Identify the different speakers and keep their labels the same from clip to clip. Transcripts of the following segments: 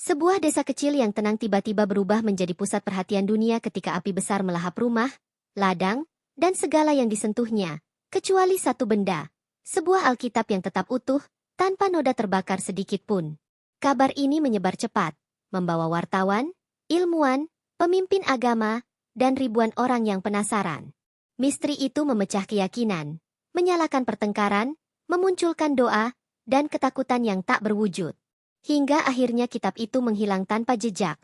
Speaker 1: Sebuah desa kecil yang tenang tiba-tiba berubah menjadi pusat perhatian dunia ketika api besar melahap rumah, ladang, dan segala yang disentuhnya, kecuali satu benda, sebuah Alkitab yang tetap utuh, tanpa noda terbakar sedikit pun. Kabar ini menyebar cepat, membawa wartawan, ilmuwan, pemimpin agama, dan ribuan orang yang penasaran. Misteri itu memecah keyakinan, menyalakan pertengkaran, memunculkan doa, dan ketakutan yang tak berwujud. Hingga akhirnya kitab itu menghilang tanpa jejak,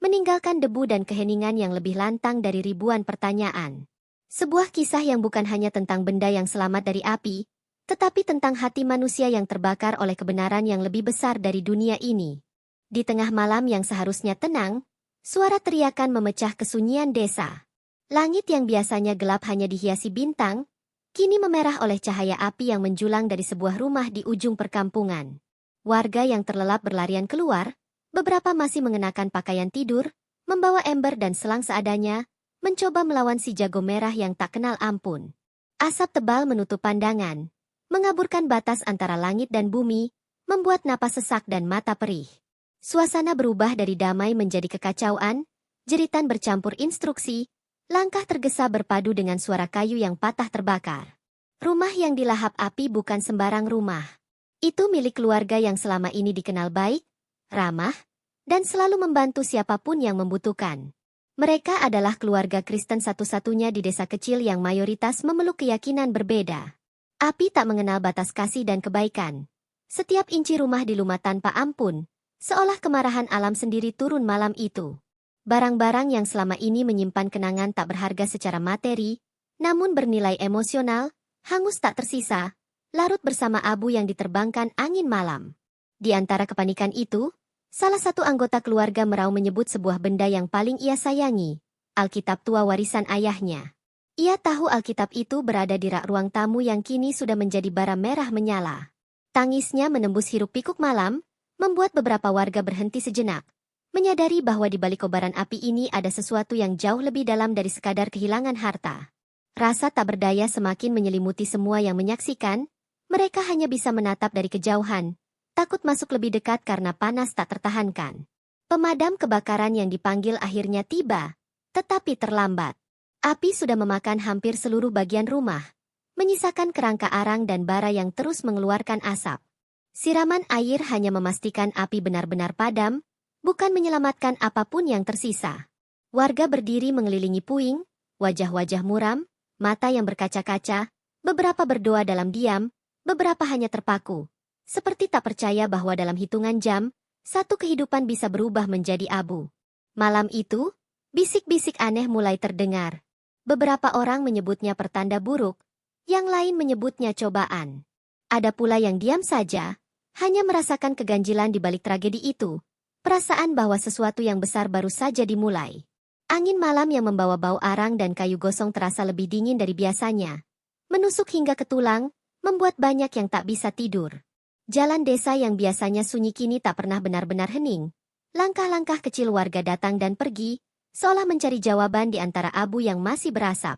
Speaker 1: meninggalkan debu dan keheningan yang lebih lantang dari ribuan pertanyaan. Sebuah kisah yang bukan hanya tentang benda yang selamat dari api, tetapi tentang hati manusia yang terbakar oleh kebenaran yang lebih besar dari dunia ini. Di tengah malam yang seharusnya tenang, suara teriakan memecah kesunyian desa. Langit yang biasanya gelap hanya dihiasi bintang, kini memerah oleh cahaya api yang menjulang dari sebuah rumah di ujung perkampungan. Warga yang terlelap berlarian keluar, beberapa masih mengenakan pakaian tidur, membawa ember dan selang seadanya, mencoba melawan si jago merah yang tak kenal ampun. Asap tebal menutup pandangan, mengaburkan batas antara langit dan bumi, membuat napas sesak dan mata perih. Suasana berubah dari damai menjadi kekacauan, jeritan bercampur instruksi, langkah tergesa berpadu dengan suara kayu yang patah terbakar. Rumah yang dilahap api bukan sembarang rumah. Itu milik keluarga yang selama ini dikenal baik, ramah, dan selalu membantu siapapun yang membutuhkan. Mereka adalah keluarga Kristen satu-satunya di desa kecil yang mayoritas memeluk keyakinan berbeda. Api tak mengenal batas kasih dan kebaikan. Setiap inci rumah dilumat tanpa ampun, seolah kemarahan alam sendiri turun malam itu. Barang-barang yang selama ini menyimpan kenangan tak berharga secara materi, namun bernilai emosional, hangus tak tersisa, larut bersama abu yang diterbangkan angin malam. Di antara kepanikan itu, salah satu anggota keluarga merau menyebut sebuah benda yang paling ia sayangi, Alkitab tua warisan ayahnya. Ia tahu Alkitab itu berada di rak ruang tamu yang kini sudah menjadi bara merah menyala. Tangisnya menembus hiruk pikuk malam, membuat beberapa warga berhenti sejenak, menyadari bahwa di balik kobaran api ini ada sesuatu yang jauh lebih dalam dari sekadar kehilangan harta. Rasa tak berdaya semakin menyelimuti semua yang menyaksikan. Mereka hanya bisa menatap dari kejauhan, takut masuk lebih dekat karena panas tak tertahankan. Pemadam kebakaran yang dipanggil akhirnya tiba, tetapi terlambat. Api sudah memakan hampir seluruh bagian rumah, menyisakan kerangka arang dan bara yang terus mengeluarkan asap. Siraman air hanya memastikan api benar-benar padam, bukan menyelamatkan apapun yang tersisa. Warga berdiri mengelilingi puing, wajah-wajah muram, mata yang berkaca-kaca, beberapa berdoa dalam diam, beberapa hanya terpaku, seperti tak percaya bahwa dalam hitungan jam, satu kehidupan bisa berubah menjadi abu. Malam itu, bisik-bisik aneh mulai terdengar. Beberapa orang menyebutnya pertanda buruk, yang lain menyebutnya cobaan. Ada pula yang diam saja, hanya merasakan keganjilan di balik tragedi itu, perasaan bahwa sesuatu yang besar baru saja dimulai. Angin malam yang membawa bau arang dan kayu gosong terasa lebih dingin dari biasanya, menusuk hingga ke tulang, membuat banyak yang tak bisa tidur. Jalan desa yang biasanya sunyi kini tak pernah benar-benar hening. Langkah-langkah kecil warga datang dan pergi, seolah mencari jawaban di antara abu yang masih berasap.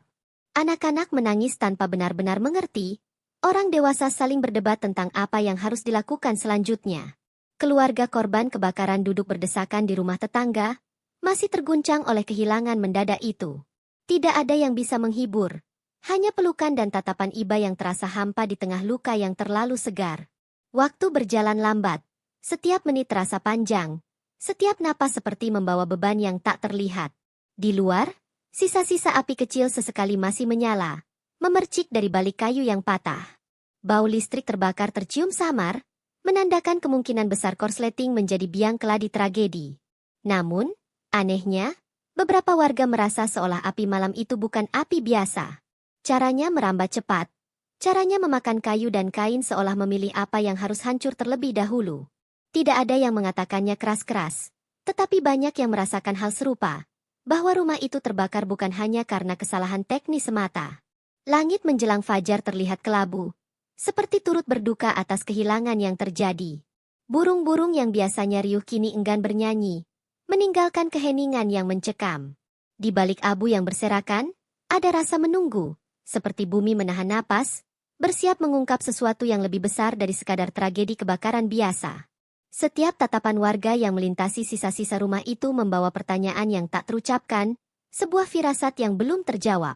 Speaker 1: Anak-anak menangis tanpa benar-benar mengerti. Orang dewasa saling berdebat tentang apa yang harus dilakukan selanjutnya. Keluarga korban kebakaran duduk berdesakan di rumah tetangga, masih terguncang oleh kehilangan mendadak itu. Tidak ada yang bisa menghibur. Hanya pelukan dan tatapan iba yang terasa hampa di tengah luka yang terlalu segar. Waktu berjalan lambat. Setiap menit terasa panjang. Setiap napas seperti membawa beban yang tak terlihat. Di luar, sisa-sisa api kecil sesekali masih menyala, memercik dari balik kayu yang patah. Bau listrik terbakar tercium samar, menandakan kemungkinan besar korsleting menjadi biang keladi tragedi. Namun, anehnya, beberapa warga merasa seolah api malam itu bukan api biasa. Caranya merambat cepat. Caranya memakan kayu dan kain seolah memilih apa yang harus hancur terlebih dahulu. Tidak ada yang mengatakannya keras-keras, tetapi banyak yang merasakan hal serupa, bahwa rumah itu terbakar bukan hanya karena kesalahan teknis semata. Langit menjelang fajar terlihat kelabu, seperti turut berduka atas kehilangan yang terjadi. Burung-burung yang biasanya riuh kini enggan bernyanyi, meninggalkan keheningan yang mencekam. Di balik abu yang berserakan, ada rasa menunggu. Seperti bumi menahan napas, bersiap mengungkap sesuatu yang lebih besar dari sekadar tragedi kebakaran biasa. Setiap tatapan warga yang melintasi sisa-sisa rumah itu membawa pertanyaan yang tak terucapkan, sebuah firasat yang belum terjawab.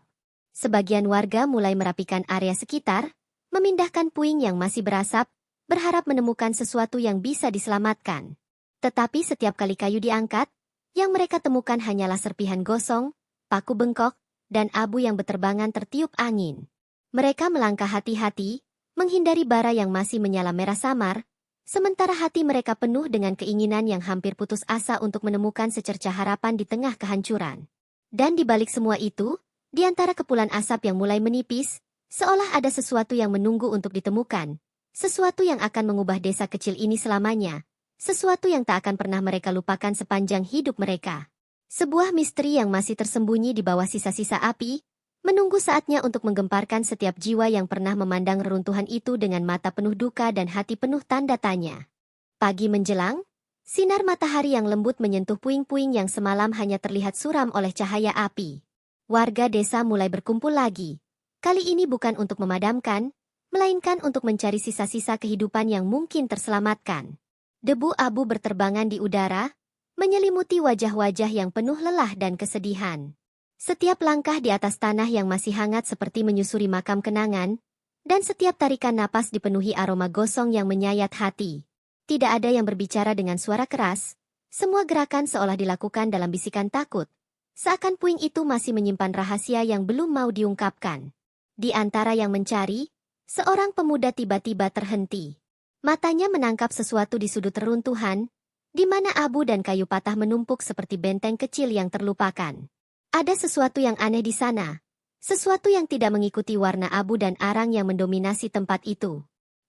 Speaker 1: Sebagian warga mulai merapikan area sekitar, memindahkan puing yang masih berasap, berharap menemukan sesuatu yang bisa diselamatkan. Tetapi setiap kali kayu diangkat, yang mereka temukan hanyalah serpihan gosong, paku bengkok, dan abu yang beterbangan tertiup angin. Mereka melangkah hati-hati, menghindari bara yang masih menyala merah samar, sementara hati mereka penuh dengan keinginan yang hampir putus asa untuk menemukan secercah harapan di tengah kehancuran. Dan di balik semua itu, di antara kepulan asap yang mulai menipis, seolah ada sesuatu yang menunggu untuk ditemukan, sesuatu yang akan mengubah desa kecil ini selamanya, sesuatu yang tak akan pernah mereka lupakan sepanjang hidup mereka. Sebuah misteri yang masih tersembunyi di bawah sisa-sisa api, menunggu saatnya untuk menggemparkan setiap jiwa yang pernah memandang reruntuhan itu dengan mata penuh duka dan hati penuh tanda tanya. Pagi menjelang, sinar matahari yang lembut menyentuh puing-puing yang semalam hanya terlihat suram oleh cahaya api. Warga desa mulai berkumpul lagi. Kali ini bukan untuk memadamkan, melainkan untuk mencari sisa-sisa kehidupan yang mungkin terselamatkan. Debu abu berterbangan di udara, menyelimuti wajah-wajah yang penuh lelah dan kesedihan. Setiap langkah di atas tanah yang masih hangat seperti menyusuri makam kenangan, dan setiap tarikan napas dipenuhi aroma gosong yang menyayat hati. Tidak ada yang berbicara dengan suara keras, semua gerakan seolah dilakukan dalam bisikan takut, seakan puing itu masih menyimpan rahasia yang belum mau diungkapkan. Di antara yang mencari, seorang pemuda tiba-tiba terhenti. Matanya menangkap sesuatu di sudut reruntuhan, di mana abu dan kayu patah menumpuk seperti benteng kecil yang terlupakan. Ada sesuatu yang aneh di sana. Sesuatu yang tidak mengikuti warna abu dan arang yang mendominasi tempat itu.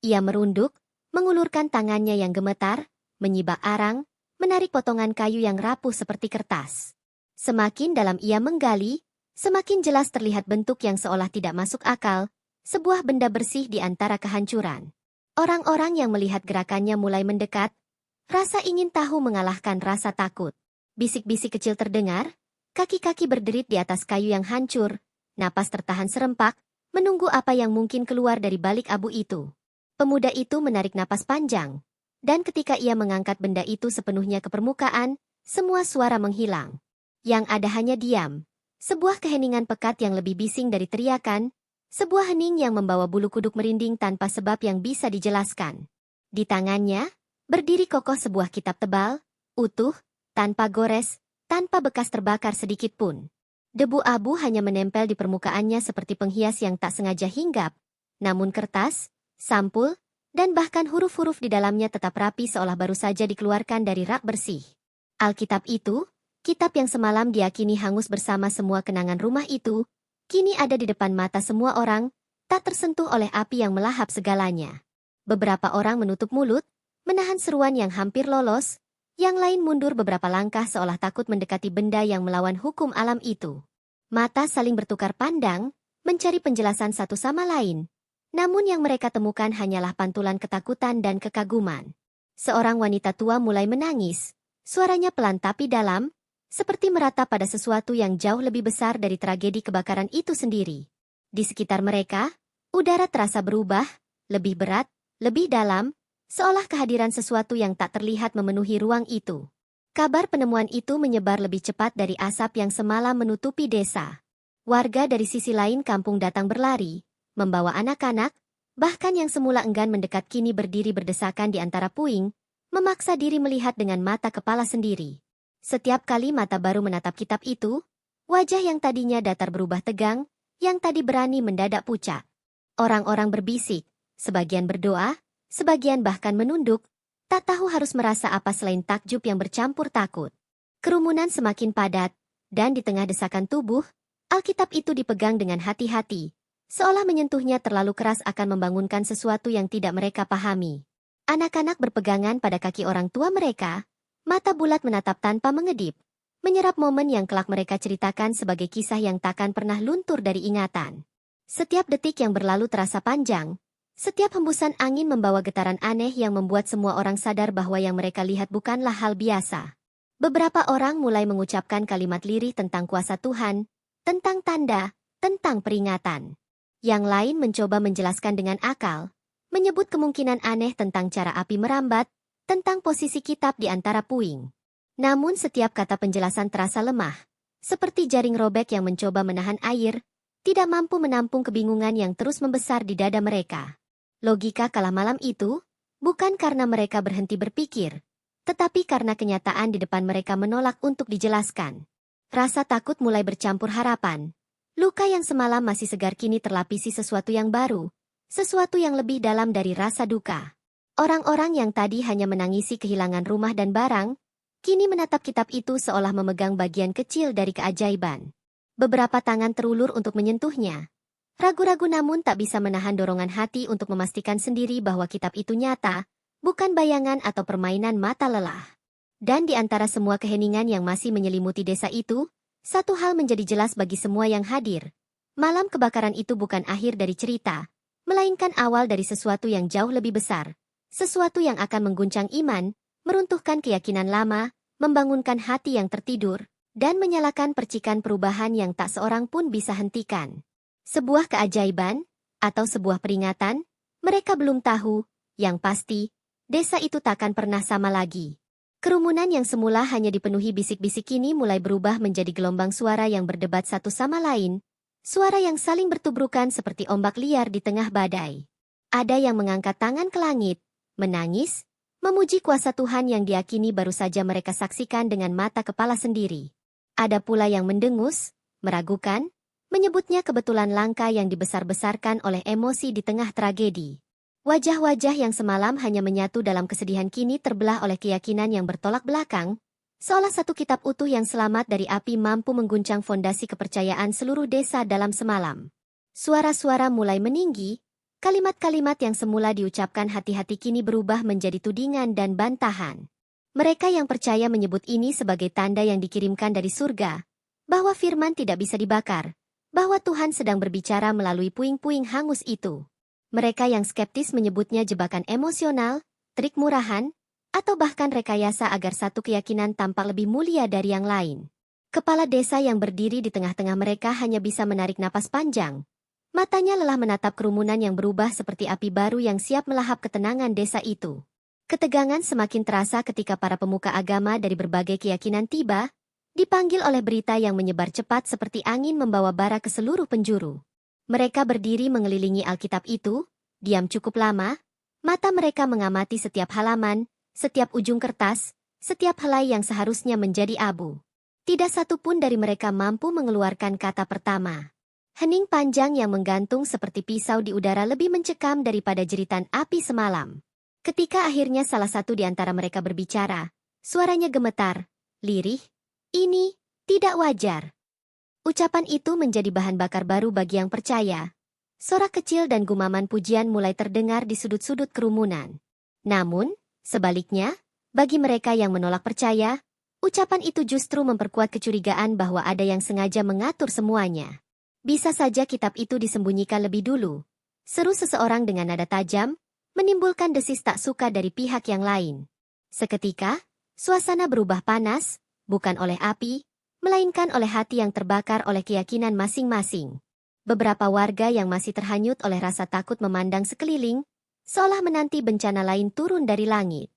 Speaker 1: Ia merunduk, mengulurkan tangannya yang gemetar, menyibak arang, menarik potongan kayu yang rapuh seperti kertas. Semakin dalam ia menggali, semakin jelas terlihat bentuk yang seolah tidak masuk akal, sebuah benda bersih di antara kehancuran. Orang-orang yang melihat gerakannya mulai mendekat, rasa ingin tahu mengalahkan rasa takut. Bisik-bisik kecil terdengar, kaki-kaki berderit di atas kayu yang hancur, napas tertahan serempak, menunggu apa yang mungkin keluar dari balik abu itu. Pemuda itu menarik napas panjang, dan ketika ia mengangkat benda itu sepenuhnya ke permukaan, semua suara menghilang. Yang ada hanya diam, sebuah keheningan pekat yang lebih bising dari teriakan, sebuah hening yang membawa bulu kuduk merinding tanpa sebab yang bisa dijelaskan. Di tangannya, berdiri kokoh sebuah kitab tebal, utuh, tanpa gores, tanpa bekas terbakar sedikit pun. Debu abu hanya menempel di permukaannya seperti penghias yang tak sengaja hinggap, namun kertas, sampul, dan bahkan huruf-huruf di dalamnya tetap rapi seolah baru saja dikeluarkan dari rak bersih. Alkitab itu, kitab yang semalam diyakini hangus bersama semua kenangan rumah itu, kini ada di depan mata semua orang, tak tersentuh oleh api yang melahap segalanya. Beberapa orang menutup mulut, menahan seruan yang hampir lolos, yang lain mundur beberapa langkah seolah takut mendekati benda yang melawan hukum alam itu. Mata saling bertukar pandang, mencari penjelasan satu sama lain. Namun yang mereka temukan hanyalah pantulan ketakutan dan kekaguman. Seorang wanita tua mulai menangis, suaranya pelan tapi dalam, seperti meratap pada sesuatu yang jauh lebih besar dari tragedi kebakaran itu sendiri. Di sekitar mereka, udara terasa berubah, lebih berat, lebih dalam, seolah kehadiran sesuatu yang tak terlihat memenuhi ruang itu. Kabar penemuan itu menyebar lebih cepat dari asap yang semalam menutupi desa. Warga dari sisi lain kampung datang berlari, membawa anak-anak, bahkan yang semula enggan mendekat kini berdiri berdesakan di antara puing, memaksa diri melihat dengan mata kepala sendiri. Setiap kali mata baru menatap kitab itu, wajah yang tadinya datar berubah tegang, yang tadi berani mendadak pucat. Orang-orang berbisik, sebagian berdoa, sebagian bahkan menunduk, tak tahu harus merasa apa selain takjub yang bercampur takut. Kerumunan semakin padat, dan di tengah desakan tubuh, Alkitab itu dipegang dengan hati-hati, seolah menyentuhnya terlalu keras akan membangunkan sesuatu yang tidak mereka pahami. Anak-anak berpegangan pada kaki orang tua mereka, mata bulat menatap tanpa mengedip, menyerap momen yang kelak mereka ceritakan sebagai kisah yang takkan pernah luntur dari ingatan. Setiap detik yang berlalu terasa panjang, setiap hembusan angin membawa getaran aneh yang membuat semua orang sadar bahwa yang mereka lihat bukanlah hal biasa. Beberapa orang mulai mengucapkan kalimat lirih tentang kuasa Tuhan, tentang tanda, tentang peringatan. Yang lain mencoba menjelaskan dengan akal, menyebut kemungkinan aneh tentang cara api merambat, tentang posisi kitab di antara puing. Namun setiap kata penjelasan terasa lemah, seperti jaring robek yang mencoba menahan air, tidak mampu menampung kebingungan yang terus membesar di dada mereka. Logika kalah malam itu, bukan karena mereka berhenti berpikir, tetapi karena kenyataan di depan mereka menolak untuk dijelaskan. Rasa takut mulai bercampur harapan. Luka yang semalam masih segar kini terlapisi sesuatu yang baru, sesuatu yang lebih dalam dari rasa duka. Orang-orang yang tadi hanya menangisi kehilangan rumah dan barang, kini menatap kitab itu seolah memegang bagian kecil dari keajaiban. Beberapa tangan terulur untuk menyentuhnya. Ragu-ragu namun tak bisa menahan dorongan hati untuk memastikan sendiri bahwa kitab itu nyata, bukan bayangan atau permainan mata lelah. Dan di antara semua keheningan yang masih menyelimuti desa itu, satu hal menjadi jelas bagi semua yang hadir. Malam kebakaran itu bukan akhir dari cerita, melainkan awal dari sesuatu yang jauh lebih besar. Sesuatu yang akan mengguncang iman, meruntuhkan keyakinan lama, membangunkan hati yang tertidur, dan menyalakan percikan perubahan yang tak seorang pun bisa hentikan. Sebuah keajaiban, atau sebuah peringatan, mereka belum tahu, yang pasti, desa itu takkan pernah sama lagi. Kerumunan yang semula hanya dipenuhi bisik-bisik kini mulai berubah menjadi gelombang suara yang berdebat satu sama lain, suara yang saling bertubrukan seperti ombak liar di tengah badai. Ada yang mengangkat tangan ke langit, menangis, memuji kuasa Tuhan yang diyakini baru saja mereka saksikan dengan mata kepala sendiri. Ada pula yang mendengus, meragukan, menyebutnya kebetulan langka yang dibesar-besarkan oleh emosi di tengah tragedi. Wajah-wajah yang semalam hanya menyatu dalam kesedihan kini terbelah oleh keyakinan yang bertolak belakang, seolah satu kitab utuh yang selamat dari api mampu mengguncang fondasi kepercayaan seluruh desa dalam semalam. Suara-suara mulai meninggi, kalimat-kalimat yang semula diucapkan hati-hati kini berubah menjadi tudingan dan bantahan. Mereka yang percaya menyebut ini sebagai tanda yang dikirimkan dari surga, bahwa firman tidak bisa dibakar, bahwa Tuhan sedang berbicara melalui puing-puing hangus itu. Mereka yang skeptis menyebutnya jebakan emosional, trik murahan, atau bahkan rekayasa agar satu keyakinan tampak lebih mulia dari yang lain. Kepala desa yang berdiri di tengah-tengah mereka hanya bisa menarik napas panjang. Matanya lelah menatap kerumunan yang berubah seperti api baru yang siap melahap ketenangan desa itu. Ketegangan semakin terasa ketika para pemuka agama dari berbagai keyakinan tiba, dipanggil oleh berita yang menyebar cepat seperti angin membawa bara ke seluruh penjuru. Mereka berdiri mengelilingi Alkitab itu, diam cukup lama, mata mereka mengamati setiap halaman, setiap ujung kertas, setiap helai yang seharusnya menjadi abu. Tidak satu pun dari mereka mampu mengeluarkan kata pertama. Hening panjang yang menggantung seperti pisau di udara lebih mencekam daripada jeritan api semalam. Ketika akhirnya salah satu di antara mereka berbicara, suaranya gemetar, lirih, "Ini tidak wajar." Ucapan itu menjadi bahan bakar baru bagi yang percaya. Sorak kecil dan gumaman pujian mulai terdengar di sudut-sudut kerumunan. Namun, sebaliknya, bagi mereka yang menolak percaya, ucapan itu justru memperkuat kecurigaan bahwa ada yang sengaja mengatur semuanya. Bisa saja kitab itu disembunyikan lebih dulu. Seru seseorang dengan nada tajam, menimbulkan desis tak suka dari pihak yang lain. Seketika, suasana berubah panas, bukan oleh api, melainkan oleh hati yang terbakar oleh keyakinan masing-masing. Beberapa warga yang masih terhanyut oleh rasa takut memandang sekeliling, seolah menanti bencana lain turun dari langit.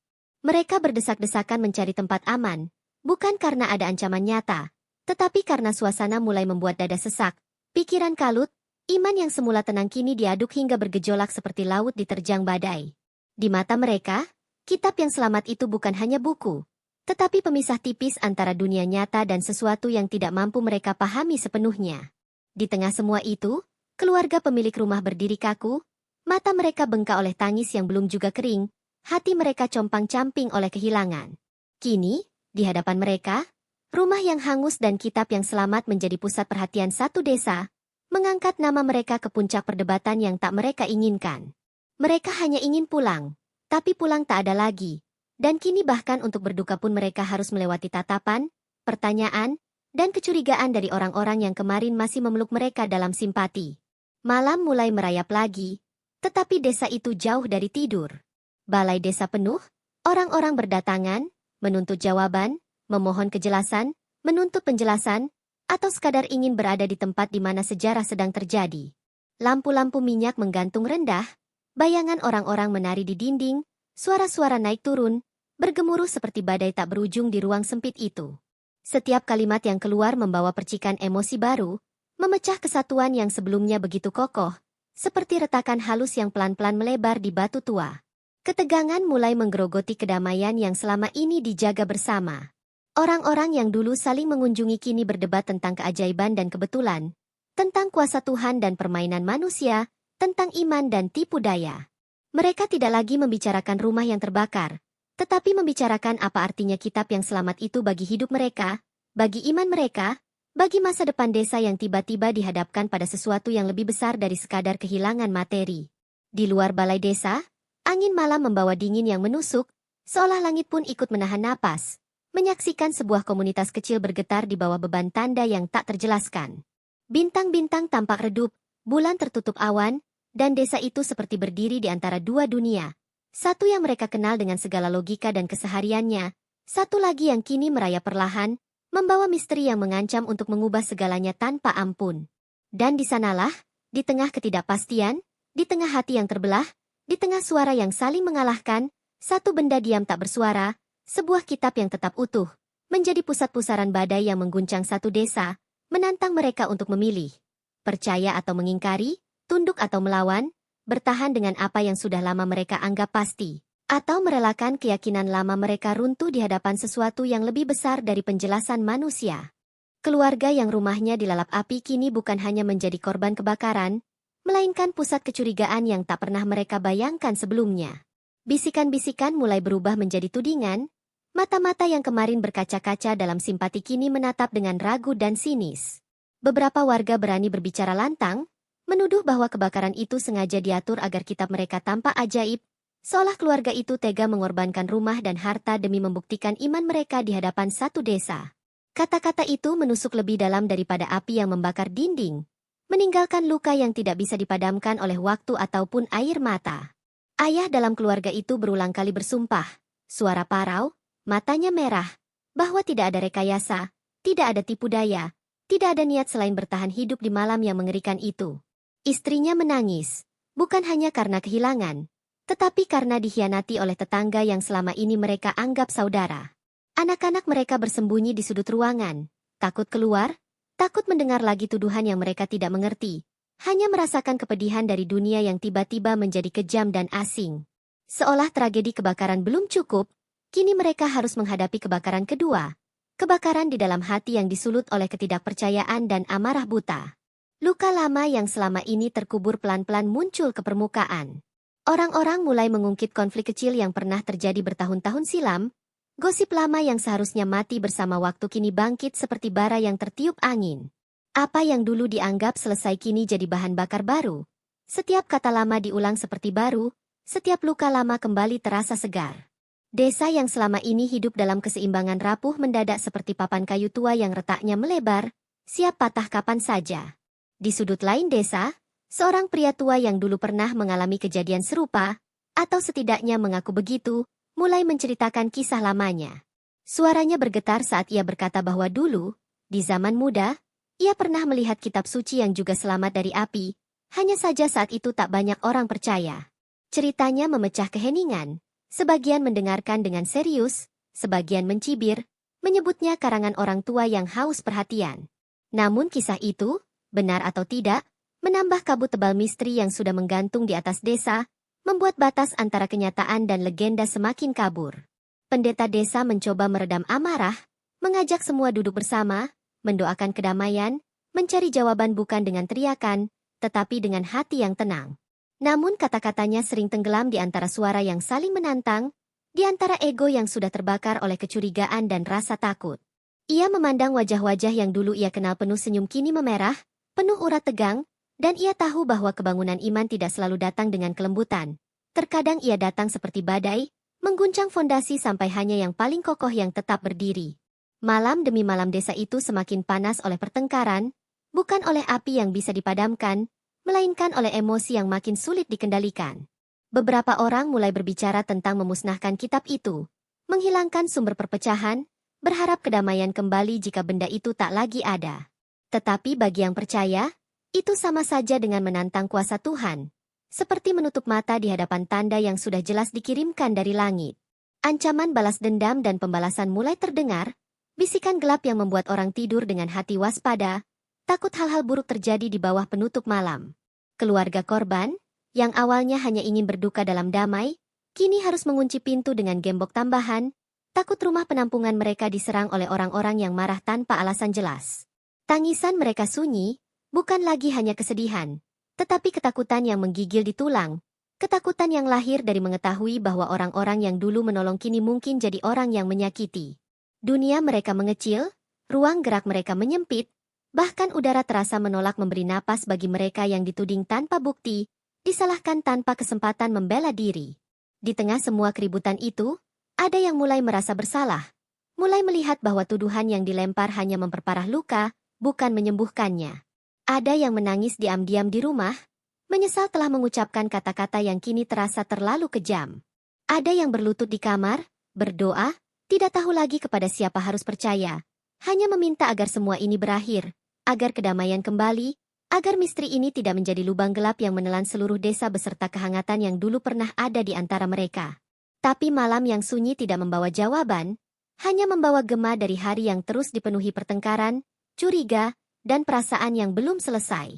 Speaker 1: Mereka berdesak-desakan mencari tempat aman, bukan karena ada ancaman nyata, tetapi karena suasana mulai membuat dada sesak, pikiran kalut, iman yang semula tenang kini diaduk hingga bergejolak seperti laut diterjang badai. Di mata mereka, kitab yang selamat itu bukan hanya buku, tetapi pemisah tipis antara dunia nyata dan sesuatu yang tidak mampu mereka pahami sepenuhnya. Di tengah semua itu, keluarga pemilik rumah berdiri kaku, mata mereka bengkak oleh tangis yang belum juga kering, hati mereka compang-camping oleh kehilangan. Kini, di hadapan mereka, rumah yang hangus dan kitab yang selamat menjadi pusat perhatian satu desa, mengangkat nama mereka ke puncak perdebatan yang tak mereka inginkan. Mereka hanya ingin pulang, tapi pulang tak ada lagi. Dan kini bahkan untuk berduka pun mereka harus melewati tatapan, pertanyaan, dan kecurigaan dari orang-orang yang kemarin masih memeluk mereka dalam simpati. Malam mulai merayap lagi, tetapi desa itu jauh dari tidur. Balai desa penuh, orang-orang berdatangan, menuntut jawaban, memohon kejelasan, menuntut penjelasan, atau sekadar ingin berada di tempat di mana sejarah sedang terjadi. Lampu-lampu minyak menggantung rendah, bayangan orang-orang menari di dinding, suara-suara naik turun, bergemuruh seperti badai tak berujung di ruang sempit itu. Setiap kalimat yang keluar membawa percikan emosi baru, memecah kesatuan yang sebelumnya begitu kokoh, seperti retakan halus yang pelan-pelan melebar di batu tua. Ketegangan mulai menggerogoti kedamaian yang selama ini dijaga bersama. Orang-orang yang dulu saling mengunjungi kini berdebat tentang keajaiban dan kebetulan, tentang kuasa Tuhan dan permainan manusia, tentang iman dan tipu daya. Mereka tidak lagi membicarakan rumah yang terbakar, tetapi membicarakan apa artinya kitab yang selamat itu bagi hidup mereka, bagi iman mereka, bagi masa depan desa yang tiba-tiba dihadapkan pada sesuatu yang lebih besar dari sekadar kehilangan materi. Di luar balai desa, angin malam membawa dingin yang menusuk, seolah langit pun ikut menahan napas, menyaksikan sebuah komunitas kecil bergetar di bawah beban tanda yang tak terjelaskan. Bintang-bintang tampak redup, bulan tertutup awan, dan desa itu seperti berdiri di antara dua dunia. Satu yang mereka kenal dengan segala logika dan kesehariannya, satu lagi yang kini merayap perlahan, membawa misteri yang mengancam untuk mengubah segalanya tanpa ampun. Dan di sanalah, di tengah ketidakpastian, di tengah hati yang terbelah, di tengah suara yang saling mengalahkan, satu benda diam tak bersuara, sebuah kitab yang tetap utuh, menjadi pusat pusaran badai yang mengguncang satu desa, menantang mereka untuk memilih. Percaya atau mengingkari, tunduk atau melawan, bertahan dengan apa yang sudah lama mereka anggap pasti, atau merelakan keyakinan lama mereka runtuh di hadapan sesuatu yang lebih besar dari penjelasan manusia. Keluarga yang rumahnya dilalap api kini bukan hanya menjadi korban kebakaran, melainkan pusat kecurigaan yang tak pernah mereka bayangkan sebelumnya. Bisikan-bisikan mulai berubah menjadi tudingan, mata-mata yang kemarin berkaca-kaca dalam simpati kini menatap dengan ragu dan sinis. Beberapa warga berani berbicara lantang, menuduh bahwa kebakaran itu sengaja diatur agar kitab mereka tampak ajaib, seolah keluarga itu tega mengorbankan rumah dan harta demi membuktikan iman mereka di hadapan satu desa. Kata-kata itu menusuk lebih dalam daripada api yang membakar dinding, meninggalkan luka yang tidak bisa dipadamkan oleh waktu ataupun air mata. Ayah dalam keluarga itu berulang kali bersumpah, suara parau, matanya merah, bahwa tidak ada rekayasa, tidak ada tipu daya, tidak ada niat selain bertahan hidup di malam yang mengerikan itu. Istrinya menangis, bukan hanya karena kehilangan, tetapi karena dikhianati oleh tetangga yang selama ini mereka anggap saudara. Anak-anak mereka bersembunyi di sudut ruangan, takut keluar, takut mendengar lagi tuduhan yang mereka tidak mengerti, hanya merasakan kepedihan dari dunia yang tiba-tiba menjadi kejam dan asing. Seolah tragedi kebakaran belum cukup, kini mereka harus menghadapi kebakaran kedua, kebakaran di dalam hati yang disulut oleh ketidakpercayaan dan amarah buta. Luka lama yang selama ini terkubur pelan-pelan muncul ke permukaan. Orang-orang mulai mengungkit konflik kecil yang pernah terjadi bertahun-tahun silam. Gosip lama yang seharusnya mati bersama waktu kini bangkit seperti bara yang tertiup angin. Apa yang dulu dianggap selesai kini jadi bahan bakar baru. Setiap kata lama diulang seperti baru, setiap luka lama kembali terasa segar. Desa yang selama ini hidup dalam keseimbangan rapuh mendadak seperti papan kayu tua yang retaknya melebar, siap patah kapan saja. Di sudut lain desa, seorang pria tua yang dulu pernah mengalami kejadian serupa, atau setidaknya mengaku begitu, mulai menceritakan kisah lamanya. Suaranya bergetar saat ia berkata bahwa dulu, di zaman muda, ia pernah melihat kitab suci yang juga selamat dari api, hanya saja saat itu tak banyak orang percaya. Ceritanya memecah keheningan, sebagian mendengarkan dengan serius, sebagian mencibir, menyebutnya karangan orang tua yang haus perhatian. Namun kisah itu, benar atau tidak, menambah kabut tebal misteri yang sudah menggantung di atas desa, membuat batas antara kenyataan dan legenda semakin kabur. Pendeta desa mencoba meredam amarah, mengajak semua duduk bersama, mendoakan kedamaian, mencari jawaban bukan dengan teriakan, tetapi dengan hati yang tenang. Namun kata-katanya sering tenggelam di antara suara yang saling menantang, di antara ego yang sudah terbakar oleh kecurigaan dan rasa takut. Ia memandang wajah-wajah yang dulu ia kenal penuh senyum kini memerah, penuh urat tegang, dan ia tahu bahwa kebangunan iman tidak selalu datang dengan kelembutan. Terkadang ia datang seperti badai, mengguncang fondasi sampai hanya yang paling kokoh yang tetap berdiri. Malam demi malam desa itu semakin panas oleh pertengkaran, bukan oleh api yang bisa dipadamkan, melainkan oleh emosi yang makin sulit dikendalikan. Beberapa orang mulai berbicara tentang memusnahkan kitab itu, menghilangkan sumber perpecahan, berharap kedamaian kembali jika benda itu tak lagi ada. Tetapi bagi yang percaya, itu sama saja dengan menantang kuasa Tuhan, seperti menutup mata di hadapan tanda yang sudah jelas dikirimkan dari langit. Ancaman balas dendam dan pembalasan mulai terdengar, bisikan gelap yang membuat orang tidur dengan hati waspada, takut hal-hal buruk terjadi di bawah penutup malam. Keluarga korban, yang awalnya hanya ingin berduka dalam damai, kini harus mengunci pintu dengan gembok tambahan, takut rumah penampungan mereka diserang oleh orang-orang yang marah tanpa alasan jelas. Tangisan mereka sunyi, bukan lagi hanya kesedihan, tetapi ketakutan yang menggigil di tulang, ketakutan yang lahir dari mengetahui bahwa orang-orang yang dulu menolong kini mungkin jadi orang yang menyakiti. Dunia mereka mengecil, ruang gerak mereka menyempit, bahkan udara terasa menolak memberi napas bagi mereka yang dituding tanpa bukti, disalahkan tanpa kesempatan membela diri. Di tengah semua keributan itu, ada yang mulai merasa bersalah, mulai melihat bahwa tuduhan yang dilempar hanya memperparah luka, bukan menyembuhkannya. Ada yang menangis diam-diam di rumah, menyesal telah mengucapkan kata-kata yang kini terasa terlalu kejam. Ada yang berlutut di kamar, berdoa, tidak tahu lagi kepada siapa harus percaya, hanya meminta agar semua ini berakhir, agar kedamaian kembali, agar misteri ini tidak menjadi lubang gelap yang menelan seluruh desa beserta kehangatan yang dulu pernah ada di antara mereka. Tapi malam yang sunyi tidak membawa jawaban, hanya membawa gema dari hari yang terus dipenuhi pertengkaran, curiga, dan perasaan yang belum selesai.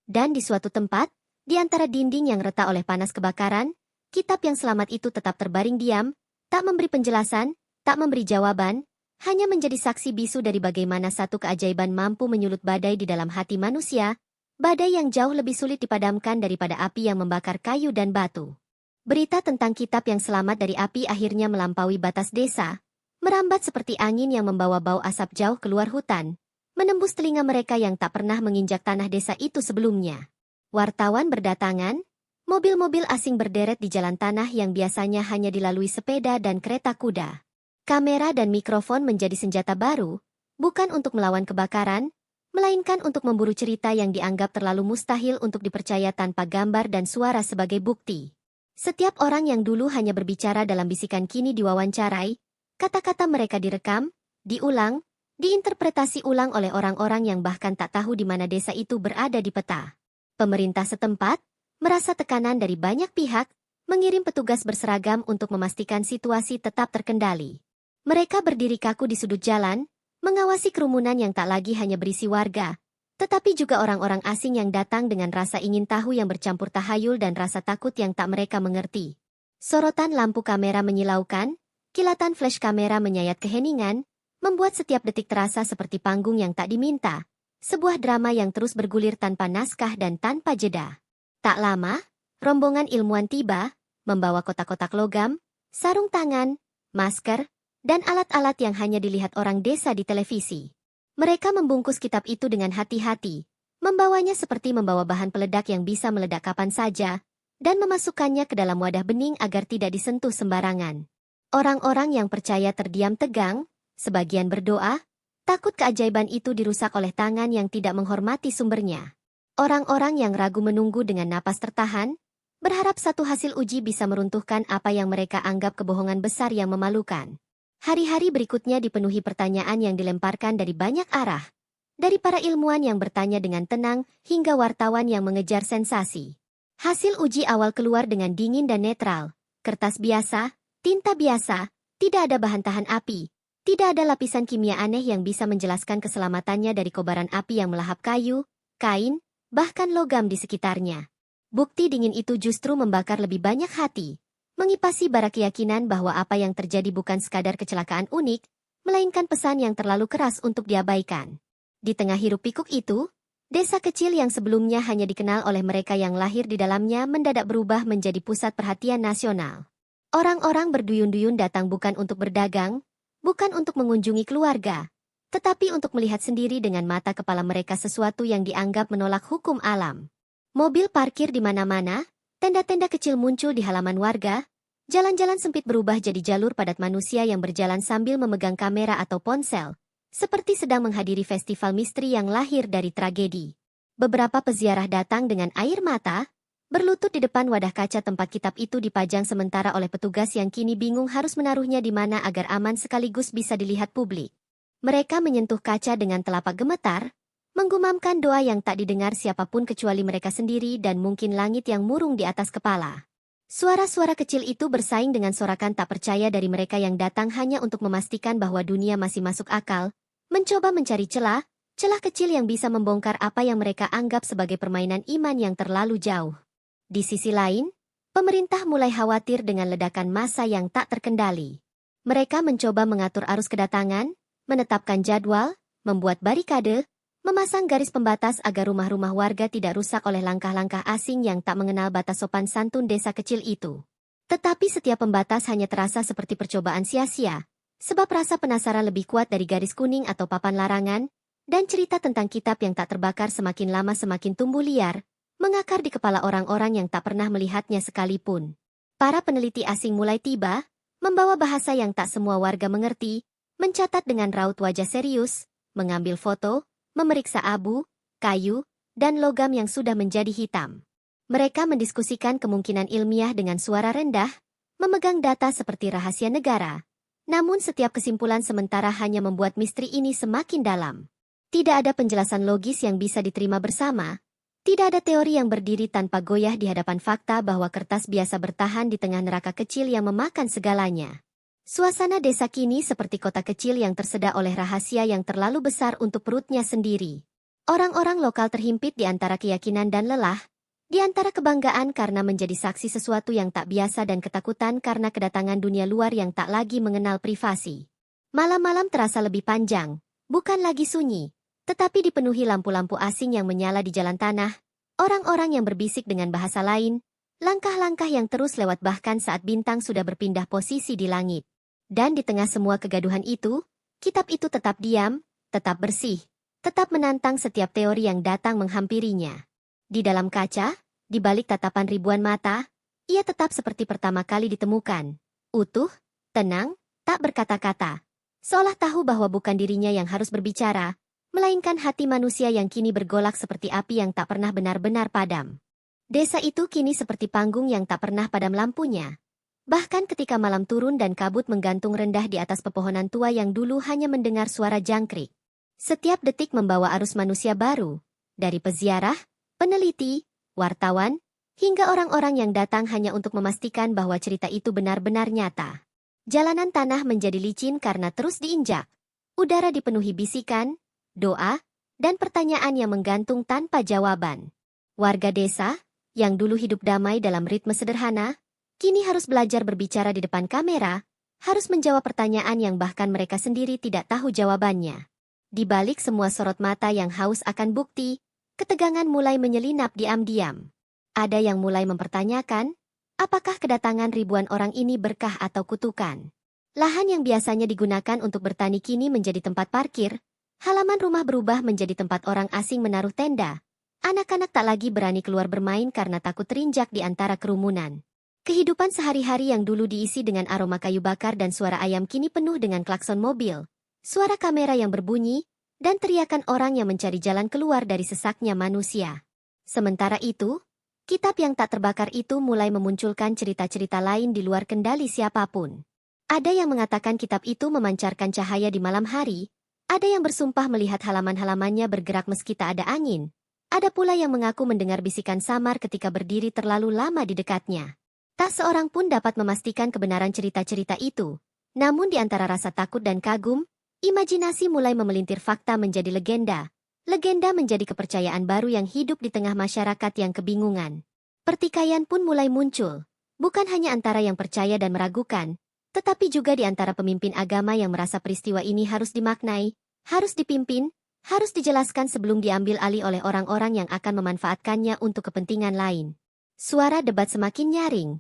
Speaker 1: Dan di suatu tempat, di antara dinding yang retak oleh panas kebakaran, kitab yang selamat itu tetap terbaring diam, tak memberi penjelasan, tak memberi jawaban, hanya menjadi saksi bisu dari bagaimana satu keajaiban mampu menyulut badai di dalam hati manusia, badai yang jauh lebih sulit dipadamkan daripada api yang membakar kayu dan batu. Berita tentang kitab yang selamat dari api akhirnya melampaui batas desa, merambat seperti angin yang membawa bau asap jauh keluar hutan, menembus telinga mereka yang tak pernah menginjak tanah desa itu sebelumnya. Wartawan berdatangan, mobil-mobil asing berderet di jalan tanah yang biasanya hanya dilalui sepeda dan kereta kuda. Kamera dan mikrofon menjadi senjata baru, bukan untuk melawan kebakaran, melainkan untuk memburu cerita yang dianggap terlalu mustahil untuk dipercaya tanpa gambar dan suara sebagai bukti. Setiap orang yang dulu hanya berbicara dalam bisikan kini diwawancarai, kata-kata mereka direkam, diulang, diinterpretasi ulang oleh orang-orang yang bahkan tak tahu di mana desa itu berada di peta. Pemerintah setempat merasa tekanan dari banyak pihak, mengirim petugas berseragam untuk memastikan situasi tetap terkendali. Mereka berdiri kaku di sudut jalan, mengawasi kerumunan yang tak lagi hanya berisi warga, tetapi juga orang-orang asing yang datang dengan rasa ingin tahu yang bercampur tahayul dan rasa takut yang tak mereka mengerti. Sorotan lampu kamera menyilaukan, kilatan flash kamera menyayat keheningan, membuat setiap detik terasa seperti panggung yang tak diminta, sebuah drama yang terus bergulir tanpa naskah dan tanpa jeda. Tak lama, rombongan ilmuwan tiba, membawa kotak-kotak logam, sarung tangan, masker, dan alat-alat yang hanya dilihat orang desa di televisi. Mereka membungkus kitab itu dengan hati-hati, membawanya seperti membawa bahan peledak yang bisa meledak kapan saja, dan memasukkannya ke dalam wadah bening agar tidak disentuh sembarangan. Orang-orang yang percaya terdiam tegang, sebagian berdoa, takut keajaiban itu dirusak oleh tangan yang tidak menghormati sumbernya. Orang-orang yang ragu menunggu dengan napas tertahan, berharap satu hasil uji bisa meruntuhkan apa yang mereka anggap kebohongan besar yang memalukan. Hari-hari berikutnya dipenuhi pertanyaan yang dilemparkan dari banyak arah, dari para ilmuwan yang bertanya dengan tenang hingga wartawan yang mengejar sensasi. Hasil uji awal keluar dengan dingin dan netral, kertas biasa, tinta biasa, tidak ada bahan tahan api. Tidak ada lapisan kimia aneh yang bisa menjelaskan keselamatannya dari kobaran api yang melahap kayu, kain, bahkan logam di sekitarnya. Bukti dingin itu justru membakar lebih banyak hati, mengipasi bara keyakinan bahwa apa yang terjadi bukan sekadar kecelakaan unik, melainkan pesan yang terlalu keras untuk diabaikan. Di tengah hiruk-pikuk itu, desa kecil yang sebelumnya hanya dikenal oleh mereka yang lahir di dalamnya mendadak berubah menjadi pusat perhatian nasional. Orang-orang berduyun-duyun datang bukan untuk berdagang, bukan untuk mengunjungi keluarga, tetapi untuk melihat sendiri dengan mata kepala mereka sesuatu yang dianggap menolak hukum alam. Mobil parkir di mana-mana, tenda-tenda kecil muncul di halaman warga, jalan-jalan sempit berubah jadi jalur padat manusia yang berjalan sambil memegang kamera atau ponsel, seperti sedang menghadiri festival misteri yang lahir dari tragedi. Beberapa peziarah datang dengan air mata, berlutut di depan wadah kaca tempat kitab itu dipajang sementara oleh petugas yang kini bingung harus menaruhnya di mana agar aman sekaligus bisa dilihat publik. Mereka menyentuh kaca dengan telapak gemetar, menggumamkan doa yang tak didengar siapapun kecuali mereka sendiri dan mungkin langit yang murung di atas kepala. Suara-suara kecil itu bersaing dengan sorakan tak percaya dari mereka yang datang hanya untuk memastikan bahwa dunia masih masuk akal, mencoba mencari celah kecil yang bisa membongkar apa yang mereka anggap sebagai permainan iman yang terlalu jauh. Di sisi lain, pemerintah mulai khawatir dengan ledakan massa yang tak terkendali. Mereka mencoba mengatur arus kedatangan, menetapkan jadwal, membuat barikade, memasang garis pembatas agar rumah-rumah warga tidak rusak oleh langkah-langkah asing yang tak mengenal batas sopan santun desa kecil itu. Tetapi setiap pembatas hanya terasa seperti percobaan sia-sia, sebab rasa penasaran lebih kuat dari garis kuning atau papan larangan, dan cerita tentang kitab yang tak terbakar semakin lama semakin tumbuh liar, mengakar di kepala orang-orang yang tak pernah melihatnya sekalipun. Para peneliti asing mulai tiba, membawa bahasa yang tak semua warga mengerti, mencatat dengan raut wajah serius, mengambil foto, memeriksa abu, kayu, dan logam yang sudah menjadi hitam. Mereka mendiskusikan kemungkinan ilmiah dengan suara rendah, memegang data seperti rahasia negara. Namun setiap kesimpulan sementara hanya membuat misteri ini semakin dalam. Tidak ada penjelasan logis yang bisa diterima bersama. Tidak ada teori yang berdiri tanpa goyah di hadapan fakta bahwa kertas biasa bertahan di tengah neraka kecil yang memakan segalanya. Suasana desa kini seperti kota kecil yang tersedak oleh rahasia yang terlalu besar untuk perutnya sendiri. Orang-orang lokal terhimpit di antara keyakinan dan lelah, di antara kebanggaan karena menjadi saksi sesuatu yang tak biasa dan ketakutan karena kedatangan dunia luar yang tak lagi mengenal privasi. Malam-malam terasa lebih panjang, bukan lagi sunyi, tetapi dipenuhi lampu-lampu asing yang menyala di jalan tanah, orang-orang yang berbisik dengan bahasa lain, langkah-langkah yang terus lewat bahkan saat bintang sudah berpindah posisi di langit. Dan di tengah semua kegaduhan itu, kitab itu tetap diam, tetap bersih, tetap menantang setiap teori yang datang menghampirinya. Di dalam kaca, di balik tatapan ribuan mata, ia tetap seperti pertama kali ditemukan. Utuh, tenang, tak berkata-kata. Seolah tahu bahwa bukan dirinya yang harus berbicara, melainkan hati manusia yang kini bergolak seperti api yang tak pernah benar-benar padam. Desa itu kini seperti panggung yang tak pernah padam lampunya. Bahkan ketika malam turun dan kabut menggantung rendah di atas pepohonan tua yang dulu hanya mendengar suara jangkrik. Setiap detik membawa arus manusia baru, dari peziarah, peneliti, wartawan, hingga orang-orang yang datang hanya untuk memastikan bahwa cerita itu benar-benar nyata. Jalanan tanah menjadi licin karena terus diinjak. Udara dipenuhi bisikan, doa, dan pertanyaan yang menggantung tanpa jawaban. Warga desa, yang dulu hidup damai dalam ritme sederhana, kini harus belajar berbicara di depan kamera, harus menjawab pertanyaan yang bahkan mereka sendiri tidak tahu jawabannya. Di balik semua sorot mata yang haus akan bukti, ketegangan mulai menyelinap diam-diam. Ada yang mulai mempertanyakan, apakah kedatangan ribuan orang ini berkah atau kutukan? Lahan yang biasanya digunakan untuk bertani kini menjadi tempat parkir, halaman rumah berubah menjadi tempat orang asing menaruh tenda. Anak-anak tak lagi berani keluar bermain karena takut terinjak di antara kerumunan. Kehidupan sehari-hari yang dulu diisi dengan aroma kayu bakar dan suara ayam kini penuh dengan klakson mobil, suara kamera yang berbunyi, dan teriakan orang yang mencari jalan keluar dari sesaknya manusia. Sementara itu, kitab yang tak terbakar itu mulai memunculkan cerita-cerita lain di luar kendali siapapun. Ada yang mengatakan kitab itu memancarkan cahaya di malam hari, ada yang bersumpah melihat halaman-halamannya bergerak meski tak ada angin, ada pula yang mengaku mendengar bisikan samar ketika berdiri terlalu lama di dekatnya. Tak seorang pun dapat memastikan kebenaran cerita-cerita itu. Namun di antara rasa takut dan kagum, imajinasi mulai memelintir fakta menjadi legenda. Legenda menjadi kepercayaan baru yang hidup di tengah masyarakat yang kebingungan. Pertikaian pun mulai muncul. Bukan hanya antara yang percaya dan meragukan, tetapi juga di antara pemimpin agama yang merasa peristiwa ini harus dimaknai, harus dipimpin, harus dijelaskan sebelum diambil alih oleh orang-orang yang akan memanfaatkannya untuk kepentingan lain. Suara debat semakin nyaring.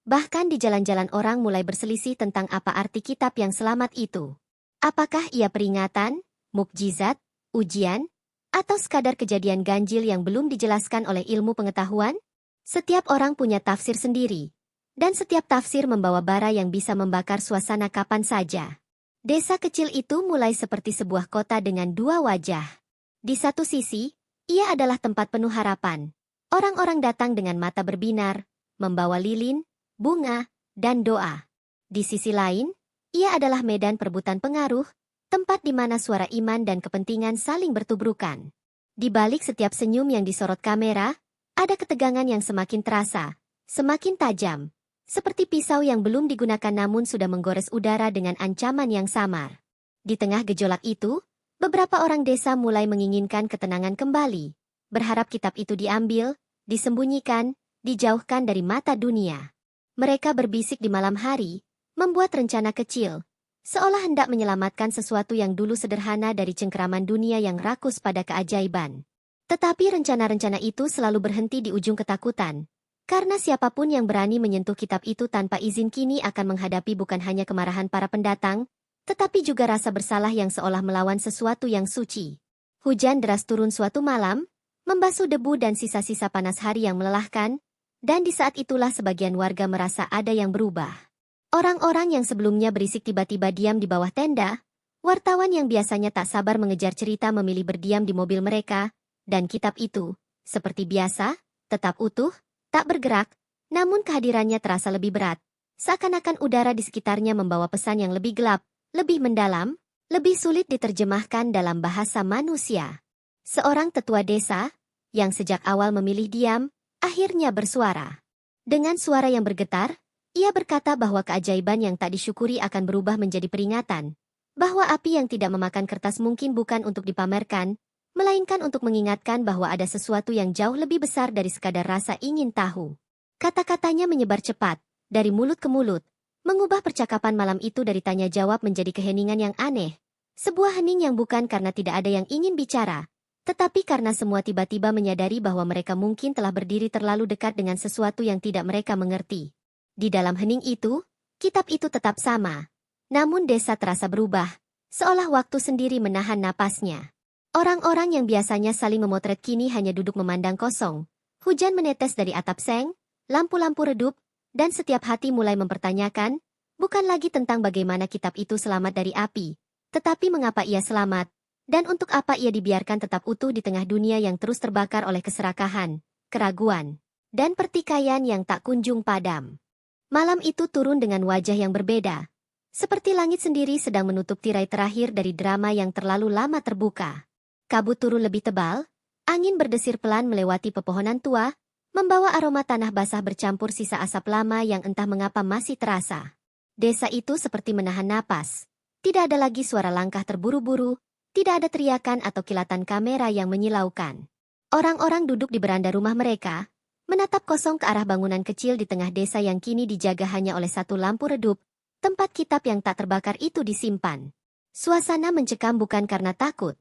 Speaker 1: Bahkan di jalan-jalan orang mulai berselisih tentang apa arti kitab yang selamat itu. Apakah ia peringatan, mukjizat, ujian, atau sekadar kejadian ganjil yang belum dijelaskan oleh ilmu pengetahuan? Setiap orang punya tafsir sendiri. Dan setiap tafsir membawa bara yang bisa membakar suasana kapan saja. Desa kecil itu mulai seperti sebuah kota dengan dua wajah. Di satu sisi, ia adalah tempat penuh harapan. Orang-orang datang dengan mata berbinar, membawa lilin, bunga, dan doa. Di sisi lain, ia adalah medan perebutan pengaruh, tempat di mana suara iman dan kepentingan saling bertubrukan. Di balik setiap senyum yang disorot kamera, ada ketegangan yang semakin terasa, semakin tajam, seperti pisau yang belum digunakan namun sudah menggores udara dengan ancaman yang samar. Di tengah gejolak itu, beberapa orang desa mulai menginginkan ketenangan kembali, berharap kitab itu diambil, disembunyikan, dijauhkan dari mata dunia. Mereka berbisik di malam hari, membuat rencana kecil, seolah hendak menyelamatkan sesuatu yang dulu sederhana dari cengkeraman dunia yang rakus pada keajaiban. Tetapi rencana-rencana itu selalu berhenti di ujung ketakutan, karena siapapun yang berani menyentuh kitab itu tanpa izin kini akan menghadapi bukan hanya kemarahan para pendatang, tetapi juga rasa bersalah yang seolah melawan sesuatu yang suci. Hujan deras turun suatu malam, membasuh debu dan sisa-sisa panas hari yang melelahkan, dan di saat itulah sebagian warga merasa ada yang berubah. Orang-orang yang sebelumnya berisik tiba-tiba diam di bawah tenda, wartawan yang biasanya tak sabar mengejar cerita memilih berdiam di mobil mereka, dan kitab itu, seperti biasa, tetap utuh, tak bergerak, namun kehadirannya terasa lebih berat. Seakan-akan udara di sekitarnya membawa pesan yang lebih gelap, lebih mendalam, lebih sulit diterjemahkan dalam bahasa manusia. Seorang tetua desa, yang sejak awal memilih diam, akhirnya bersuara. Dengan suara yang bergetar, ia berkata bahwa keajaiban yang tak disyukuri akan berubah menjadi peringatan, bahwa api yang tidak memakan kertas mungkin bukan untuk dipamerkan, melainkan untuk mengingatkan bahwa ada sesuatu yang jauh lebih besar dari sekadar rasa ingin tahu. Kata-katanya menyebar cepat, dari mulut ke mulut, mengubah percakapan malam itu dari tanya jawab menjadi keheningan yang aneh. Sebuah hening yang bukan karena tidak ada yang ingin bicara, tetapi karena semua tiba-tiba menyadari bahwa mereka mungkin telah berdiri terlalu dekat dengan sesuatu yang tidak mereka mengerti. Di dalam hening itu, kitab itu tetap sama. Namun desa terasa berubah, seolah waktu sendiri menahan napasnya. Orang-orang yang biasanya saling memotret kini hanya duduk memandang kosong. Hujan menetes dari atap seng, lampu-lampu redup, dan setiap hati mulai mempertanyakan, bukan lagi tentang bagaimana kitab itu selamat dari api, tetapi mengapa ia selamat, dan untuk apa ia dibiarkan tetap utuh di tengah dunia yang terus terbakar oleh keserakahan, keraguan, dan pertikaian yang tak kunjung padam. Malam itu turun dengan wajah yang berbeda, seperti langit sendiri sedang menutup tirai terakhir dari drama yang terlalu lama terbuka. Kabut turun lebih tebal, angin berdesir pelan melewati pepohonan tua, membawa aroma tanah basah bercampur sisa asap lama yang entah mengapa masih terasa. Desa itu seperti menahan napas. Tidak ada lagi suara langkah terburu-buru, tidak ada teriakan atau kilatan kamera yang menyilaukan. Orang-orang duduk di beranda rumah mereka, menatap kosong ke arah bangunan kecil di tengah desa yang kini dijaga hanya oleh satu lampu redup, tempat kitab yang tak terbakar itu disimpan. Suasana mencekam bukan karena takut,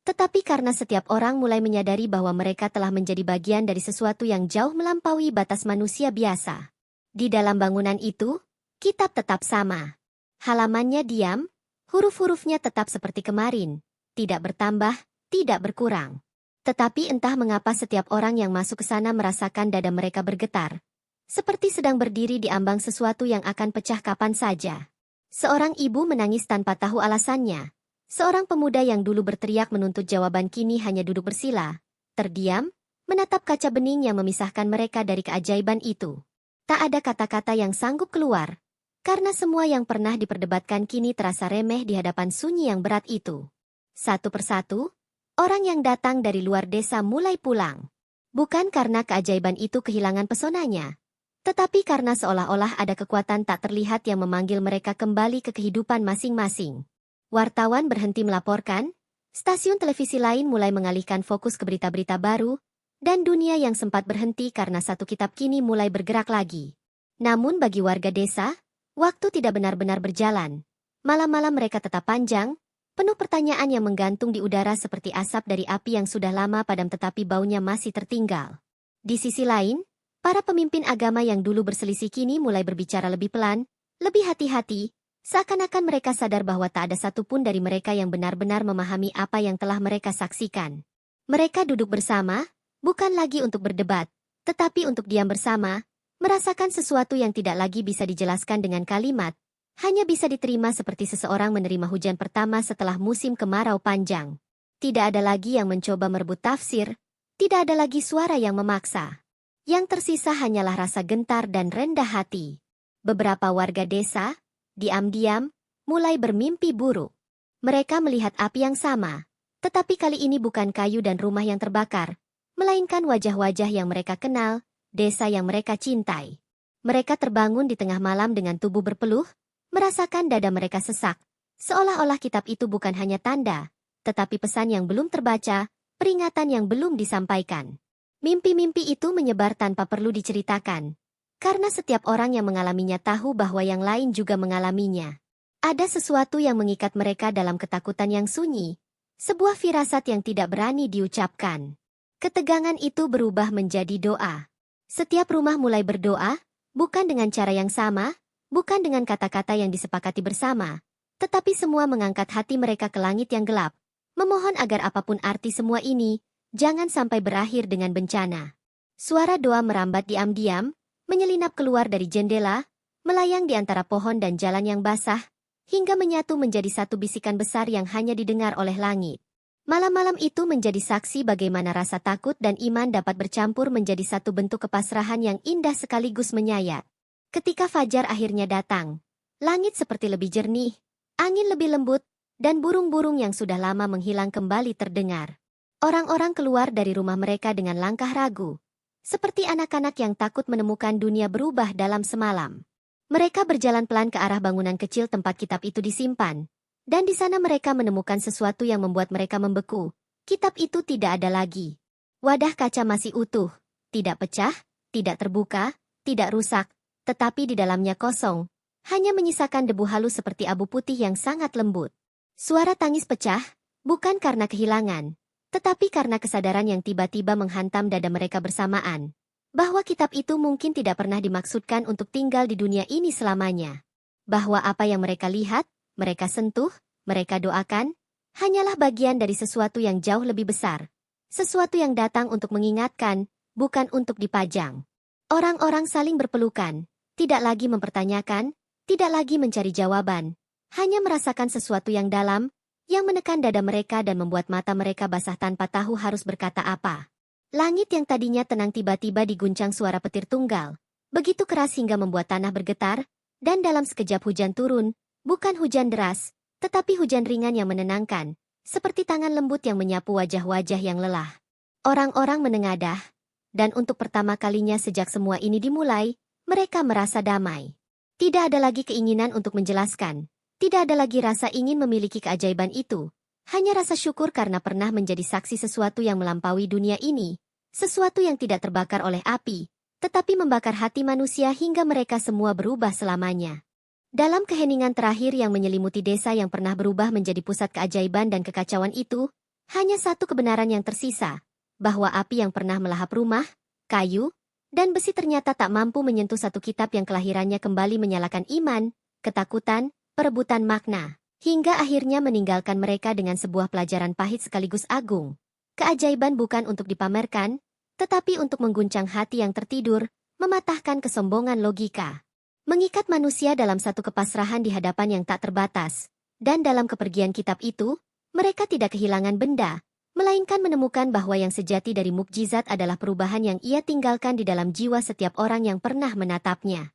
Speaker 1: tetapi karena setiap orang mulai menyadari bahwa mereka telah menjadi bagian dari sesuatu yang jauh melampaui batas manusia biasa. Di dalam bangunan itu, kitab tetap sama. Halamannya diam, huruf-hurufnya tetap seperti kemarin, tidak bertambah, tidak berkurang. Tetapi entah mengapa setiap orang yang masuk ke sana merasakan dada mereka bergetar, seperti sedang berdiri di ambang sesuatu yang akan pecah kapan saja. Seorang ibu menangis tanpa tahu alasannya. Seorang pemuda yang dulu berteriak menuntut jawaban kini hanya duduk bersila, terdiam, menatap kaca bening yang memisahkan mereka dari keajaiban itu. Tak ada kata-kata yang sanggup keluar, karena semua yang pernah diperdebatkan kini terasa remeh di hadapan sunyi yang berat itu. Satu persatu, orang yang datang dari luar desa mulai pulang. Bukan karena keajaiban itu kehilangan pesonanya, tetapi karena seolah-olah ada kekuatan tak terlihat yang memanggil mereka kembali ke kehidupan masing-masing. Wartawan berhenti melaporkan, stasiun televisi lain mulai mengalihkan fokus ke berita-berita baru, dan dunia yang sempat berhenti karena satu kitab kini mulai bergerak lagi. Namun bagi warga desa, waktu tidak benar-benar berjalan. Malam-malam mereka tetap panjang, penuh pertanyaan yang menggantung di udara seperti asap dari api yang sudah lama padam tetapi baunya masih tertinggal. Di sisi lain, para pemimpin agama yang dulu berselisih kini mulai berbicara lebih pelan, lebih hati-hati, seakan-akan mereka sadar bahwa tak ada satupun dari mereka yang benar-benar memahami apa yang telah mereka saksikan. Mereka duduk bersama, bukan lagi untuk berdebat, tetapi untuk diam bersama, merasakan sesuatu yang tidak lagi bisa dijelaskan dengan kalimat, hanya bisa diterima seperti seseorang menerima hujan pertama setelah musim kemarau panjang. Tidak ada lagi yang mencoba merebut tafsir, tidak ada lagi suara yang memaksa. Yang tersisa hanyalah rasa gentar dan rendah hati. Beberapa warga desa, diam-diam, mulai bermimpi buruk. Mereka melihat api yang sama, tetapi kali ini bukan kayu dan rumah yang terbakar, melainkan wajah-wajah yang mereka kenal, desa yang mereka cintai. Mereka terbangun di tengah malam dengan tubuh berpeluh, merasakan dada mereka sesak. Seolah-olah kitab itu bukan hanya tanda, tetapi pesan yang belum terbaca, peringatan yang belum disampaikan. Mimpi-mimpi itu menyebar tanpa perlu diceritakan. Karena setiap orang yang mengalaminya tahu bahwa yang lain juga mengalaminya. Ada sesuatu yang mengikat mereka dalam ketakutan yang sunyi. Sebuah firasat yang tidak berani diucapkan. Ketegangan itu berubah menjadi doa. Setiap rumah mulai berdoa, bukan dengan cara yang sama, bukan dengan kata-kata yang disepakati bersama, tetapi semua mengangkat hati mereka ke langit yang gelap, memohon agar apapun arti semua ini, jangan sampai berakhir dengan bencana. Suara doa merambat diam-diam, menyelinap keluar dari jendela, melayang di antara pohon dan jalan yang basah, hingga menyatu menjadi satu bisikan besar yang hanya didengar oleh langit. Malam-malam itu menjadi saksi bagaimana rasa takut dan iman dapat bercampur menjadi satu bentuk kepasrahan yang indah sekaligus menyayat. Ketika fajar akhirnya datang, langit seperti lebih jernih, angin lebih lembut, dan burung-burung yang sudah lama menghilang kembali terdengar. Orang-orang keluar dari rumah mereka dengan langkah ragu, seperti anak-anak yang takut menemukan dunia berubah dalam semalam. Mereka berjalan pelan ke arah bangunan kecil tempat kitab itu disimpan. Dan di sana mereka menemukan sesuatu yang membuat mereka membeku. Kitab itu tidak ada lagi. Wadah kaca masih utuh, tidak pecah, tidak terbuka, tidak rusak, tetapi di dalamnya kosong. Hanya menyisakan debu halus seperti abu putih yang sangat lembut. Suara tangis pecah, bukan karena kehilangan, tetapi karena kesadaran yang tiba-tiba menghantam dada mereka bersamaan. Bahwa kitab itu mungkin tidak pernah dimaksudkan untuk tinggal di dunia ini selamanya. Bahwa apa yang mereka lihat, mereka sentuh, mereka doakan, hanyalah bagian dari sesuatu yang jauh lebih besar. Sesuatu yang datang untuk mengingatkan, bukan untuk dipajang. Orang-orang saling berpelukan, tidak lagi mempertanyakan, tidak lagi mencari jawaban, hanya merasakan sesuatu yang dalam, yang menekan dada mereka dan membuat mata mereka basah tanpa tahu harus berkata apa. Langit yang tadinya tenang tiba-tiba diguncang suara petir tunggal, begitu keras hingga membuat tanah bergetar, dan dalam sekejap hujan turun. Bukan hujan deras, tetapi hujan ringan yang menenangkan, seperti tangan lembut yang menyapu wajah-wajah yang lelah. Orang-orang menengadah, dan untuk pertama kalinya sejak semua ini dimulai, mereka merasa damai. Tidak ada lagi keinginan untuk menjelaskan, tidak ada lagi rasa ingin memiliki keajaiban itu, hanya rasa syukur karena pernah menjadi saksi sesuatu yang melampaui dunia ini, sesuatu yang tidak terbakar oleh api, tetapi membakar hati manusia hingga mereka semua berubah selamanya. Dalam keheningan terakhir yang menyelimuti desa yang pernah berubah menjadi pusat keajaiban dan kekacauan itu, hanya satu kebenaran yang tersisa, bahwa api yang pernah melahap rumah, kayu, dan besi ternyata tak mampu menyentuh satu kitab yang kelahirannya kembali menyalakan iman, ketakutan, perebutan makna, hingga akhirnya meninggalkan mereka dengan sebuah pelajaran pahit sekaligus agung. Keajaiban bukan untuk dipamerkan, tetapi untuk mengguncang hati yang tertidur, mematahkan kesombongan logika. Mengikat manusia dalam satu kepasrahan di hadapan yang tak terbatas. Dan dalam kepergian kitab itu, mereka tidak kehilangan benda, melainkan menemukan bahwa yang sejati dari mukjizat adalah perubahan yang ia tinggalkan di dalam jiwa setiap orang yang pernah menatapnya.